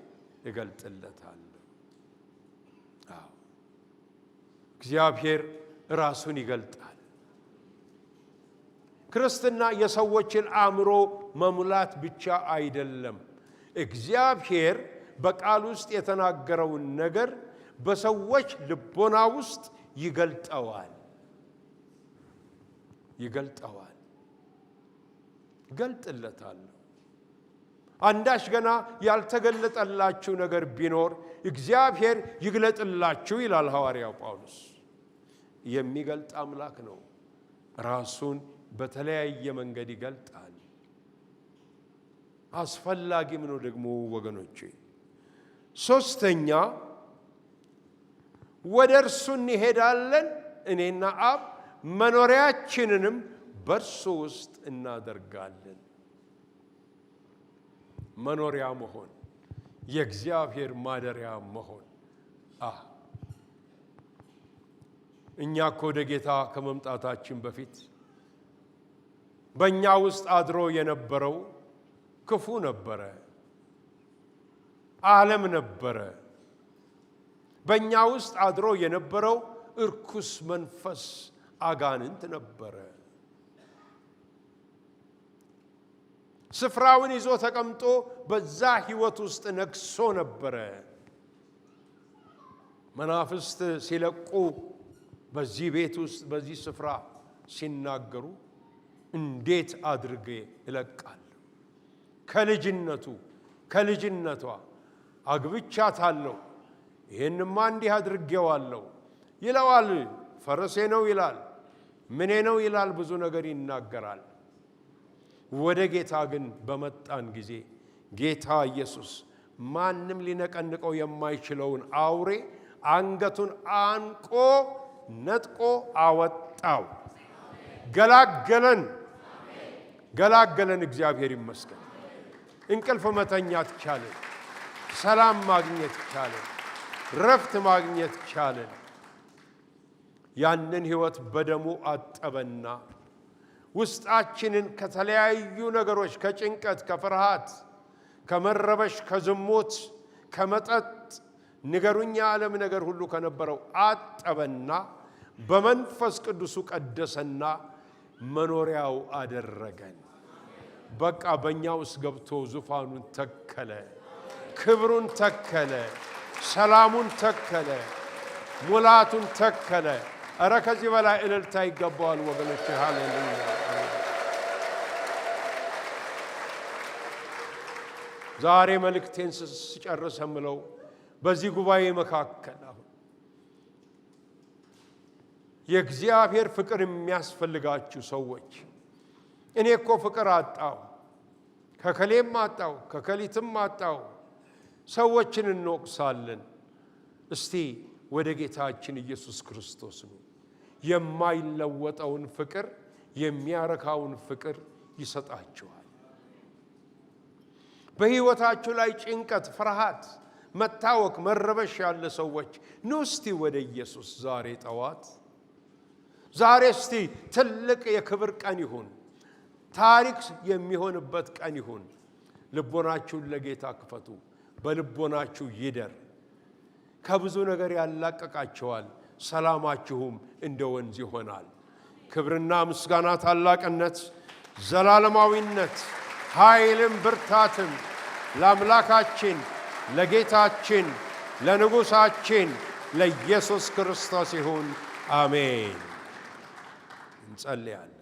እገልጥለታለሁ። አዎ፣ እግዚአብሔር ራሱን ይገልጣል። ክርስትና የሰዎችን አእምሮ መሙላት ብቻ አይደለም። እግዚአብሔር በቃል ውስጥ የተናገረውን ነገር በሰዎች ልቦና ውስጥ ይገልጠዋል። ገልጥለታለሁ። አንዳች ገና ያልተገለጠላችሁ ነገር ቢኖር እግዚአብሔር ይግለጥላችሁ ይላል ሐዋርያው ጳውሎስ። የሚገልጥ አምላክ ነው። ራሱን በተለያየ መንገድ ይገልጣል። አስፈላጊም ነው ደግሞ ወገኖቼ። ሶስተኛ ወደ እርሱ እንሄዳለን፣ እኔና አብ መኖሪያችንንም በእርሱ ውስጥ እናደርጋለን። መኖሪያ መሆን፣ የእግዚአብሔር ማደሪያ መሆን። እኛ እኮ ወደ ጌታ ከመምጣታችን በፊት በእኛ ውስጥ አድሮ የነበረው ክፉ ነበረ፣ ዓለም ነበረ። በእኛ ውስጥ አድሮ የነበረው እርኩስ መንፈስ አጋንንት ነበረ። ስፍራውን ይዞ ተቀምጦ በዛ ሕይወት ውስጥ ነግሶ ነበረ። መናፍስት ሲለቁ በዚህ ቤት ውስጥ በዚህ ስፍራ ሲናገሩ እንዴት አድርጌ እለቃለሁ? ከልጅነቷ አግብቻታለሁ፣ ይሄንማ እንዲህ አድርጌዋለሁ ይለዋል። ፈረሴ ነው ይላል፣ ምኔ ነው ይላል፣ ብዙ ነገር ይናገራል። ወደ ጌታ ግን በመጣን ጊዜ ጌታ ኢየሱስ ማንም ሊነቀንቀው የማይችለውን አውሬ አንገቱን አንቆ ነጥቆ አወጣው። ገላገለን። እግዚአብሔር ይመስገን። እንቅልፍ መተኛት ቻለን። ሰላም ማግኘት ቻለን። ረፍት ማግኘት ቻለን። ያንን ሕይወት በደሙ አጠበና ውስጣችንን ከተለያዩ ነገሮች፣ ከጭንቀት፣ ከፍርሃት፣ ከመረበሽ፣ ከዝሙት፣ ከመጠጥ ንገሩኛ ዓለም ነገር ሁሉ ከነበረው አጠበና በመንፈስ ቅዱሱ ቀደሰና መኖሪያው አደረገን። በቃ በእኛ ውስጥ ገብቶ ዙፋኑን ተከለ፣ ክብሩን ተከለ፣ ሰላሙን ተከለ፣ ሙላቱን ተከለ። እረ ከዚህ በላይ እልልታ ይገባዋል ወገኖች። ሃሌሉያ። ዛሬ መልእክቴን ስጨርስ የምለው በዚህ ጉባኤ መካከል አሁን የእግዚአብሔር ፍቅር የሚያስፈልጋችሁ ሰዎች፣ እኔ እኮ ፍቅር አጣው፣ ከከሌም አጣው፣ ከከሊትም አጣው፣ ሰዎችን እንወቅሳለን። እስቲ ወደ ጌታችን ኢየሱስ ክርስቶስ ነው። የማይለወጠውን ፍቅር፣ የሚያረካውን ፍቅር ይሰጣችኋል። በሕይወታችሁ ላይ ጭንቀት፣ ፍርሃት፣ መታወክ፣ መረበሽ ያለ ሰዎች ኑ እስቲ ወደ ኢየሱስ ዛሬ ጠዋት። ዛሬ እስቲ ትልቅ የክብር ቀን ይሁን፣ ታሪክ የሚሆንበት ቀን ይሁን። ልቦናችሁን ለጌታ ክፈቱ፣ በልቦናችሁ ይደር። ከብዙ ነገር ያላቀቃቸዋል፣ ሰላማችሁም እንደ ወንዝ ይሆናል። ክብርና ምስጋና፣ ታላቅነት፣ ዘላለማዊነት፣ ኃይልም ብርታትም ለአምላካችን ለጌታችን ለንጉሣችን ለኢየሱስ ክርስቶስ ይሁን። አሜን። እንጸልያለን።